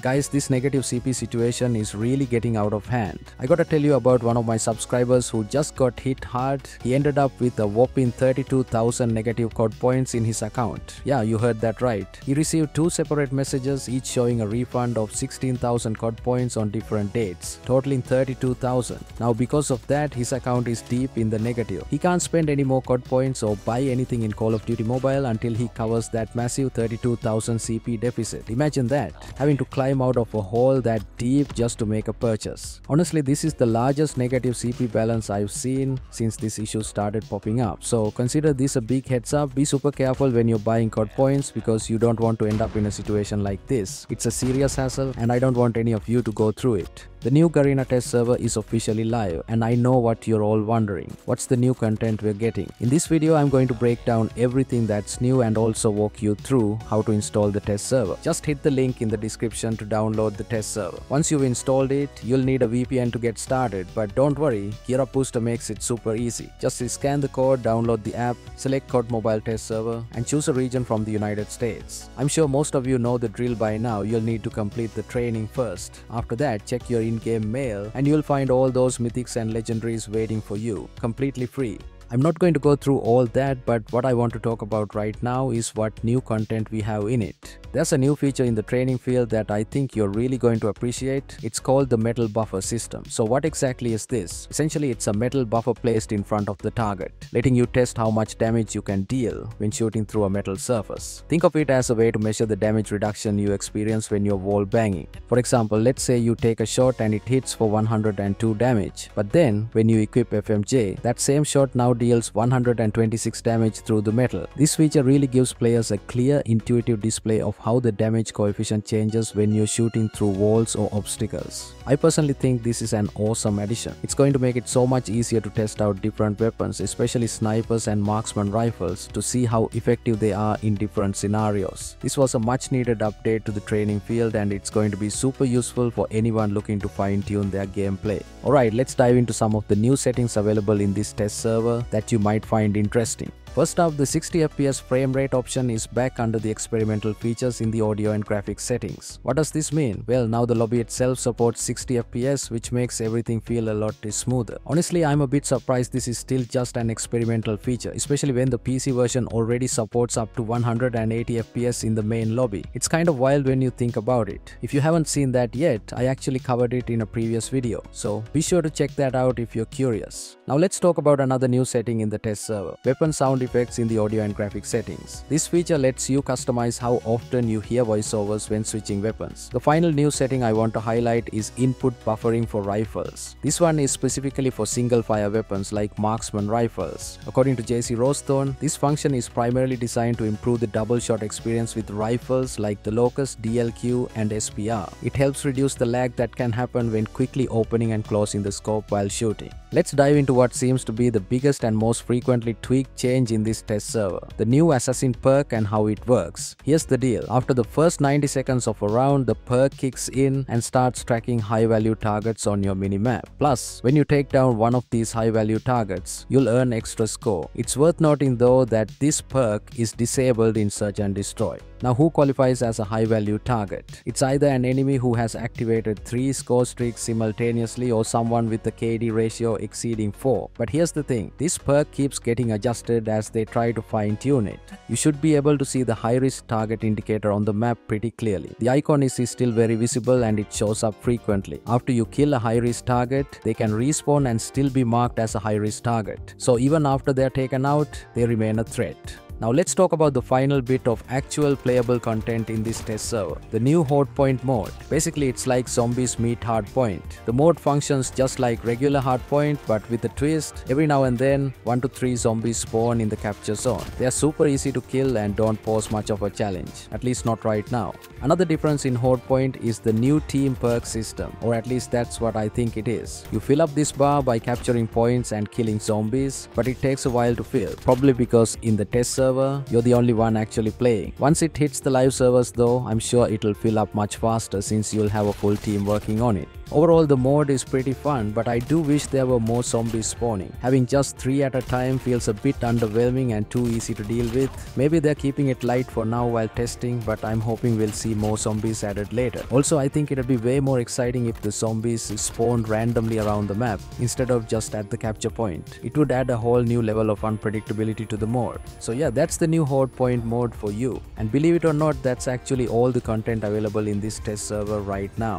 Guys, this negative CP situation is really getting out of hand. I gotta tell you about one of my subscribers who just got hit hard. He ended up with a whopping 32,000 negative COD points in his account. Yeah, you heard that right. He received 2 separate messages, each showing a refund of 16,000 COD points on different dates, totaling 32,000. Now because of that, his account is deep in the negative. He can't spend any more COD points or buy anything in Call of Duty Mobile until he covers that massive 32,000 CP deficit. Imagine that, having to climb out of a hole that deep just to make a purchase. Honestly, this is the largest negative CP balance I've seen since this issue started popping up. So consider this a big heads up. Be super careful when you're buying COD points because you don't want to end up in a situation like this. It's a serious hassle and I don't want any of you to go through it. The new GARENA test server is officially live and I know what you're all wondering. What's the new content we're getting? In this video, I'm going to break down everything that's new and also walk you through how to install the test server. Just hit the link in the description to download the test server. Once you've installed it, you'll need a VPN to get started, but don't worry, Gear Up Booster makes it super easy. Just scan the code, download the app, select COD Mobile Test Server, and choose a region from the United States. I'm sure most of you know the drill by now. You'll need to complete the training first. After that, check your in-game mail and you'll find all those mythics and legendaries waiting for you, completely free. I'm not going to go through all that, but what I want to talk about right now is what new content we have in it. There's a new feature in the training field that I think you're really going to appreciate. It's called the metal buffer system. So what exactly is this? Essentially, it's a metal buffer placed in front of the target, letting you test how much damage you can deal when shooting through a metal surface. Think of it as a way to measure the damage reduction you experience when you're wall banging. For example, let's say you take a shot and it hits for 102 damage, but then when you equip FMJ, that same shot now deals 126 damage through the metal. This feature really gives players a clear, intuitive display of how the damage coefficient changes when you're shooting through walls or obstacles. I personally think this is an awesome addition. It's going to make it so much easier to test out different weapons, especially snipers and marksman rifles, to see how effective they are in different scenarios. This was a much needed update to the training field and it's going to be super useful for anyone looking to fine-tune their gameplay. Alright, let's dive into some of the new settings available in this test server that you might find interesting. First up, the 60 FPS frame rate option is back under the experimental features in the audio and graphics settings. What does this mean? Well, now the lobby itself supports 60 FPS, which makes everything feel a lot smoother. Honestly, I'm a bit surprised this is still just an experimental feature, especially when the PC version already supports up to 180 FPS in the main lobby. It's kind of wild when you think about it. If you haven't seen that yet, I actually covered it in a previous video, so be sure to check that out if you're curious. Now let's talk about another new setting in the test server: weapon sound effects in the audio and graphics settings. This feature lets you customize how often you hear voiceovers when switching weapons. The final new setting I want to highlight is input buffering for rifles. This one is specifically for single fire weapons like marksman rifles. According to JC Rosethorn, this function is primarily designed to improve the double shot experience with rifles like the Locust, DLQ and SPR. It helps reduce the lag that can happen when quickly opening and closing the scope while shooting. Let's dive into what seems to be the biggest and most frequently tweaked change in this test server: the new assassin perk and how it works. Here's the deal: after the first 90 seconds of a round, the perk kicks in and starts tracking high value targets on your minimap. Plus, when you take down one of these high value targets, you'll earn extra score. It's worth noting though that this perk is disabled in Search and Destroy. Now, who qualifies as a high value target? It's either an enemy who has activated 3 score streaks simultaneously or someone with a KD ratio exceeding 4. But here's the thing, this perk keeps getting adjusted as they try to fine-tune it. You should be able to see the high risk target indicator on the map pretty clearly. The icon is still very visible and it shows up frequently. After you kill a high risk target, they can respawn and still be marked as a high risk target. So even after they're taken out, they remain a threat. Now let's talk about the final bit of actual playable content in this test server: the new Hordepoint Mode. Basically, it's like zombies meet Hardpoint. The mode functions just like regular Hardpoint, but with a twist. Every now and then, 1 to 3 zombies spawn in the capture zone. They are super easy to kill and don't pose much of a challenge, at least not right now. Another difference in Hordepoint is the new team perk system, or at least that's what I think it is. You fill up this bar by capturing points and killing zombies, but it takes a while to fill, probably because in the test server, you're the only one actually playing. Once it hits the live servers though, I'm sure it'll fill up much faster since you'll have a full team working on it. Overall, the mode is pretty fun, but I do wish there were more zombies spawning. Having just 3 at a time feels a bit underwhelming and too easy to deal with. Maybe they're keeping it light for now while testing, but I'm hoping we'll see more zombies added later. Also, I think it'd be way more exciting if the zombies spawned randomly around the map instead of just at the capture point. It would add a whole new level of unpredictability to the mode. So yeah, that's the new Hordepoint mode for you. And believe it or not, that's actually all the content available in this test server right now.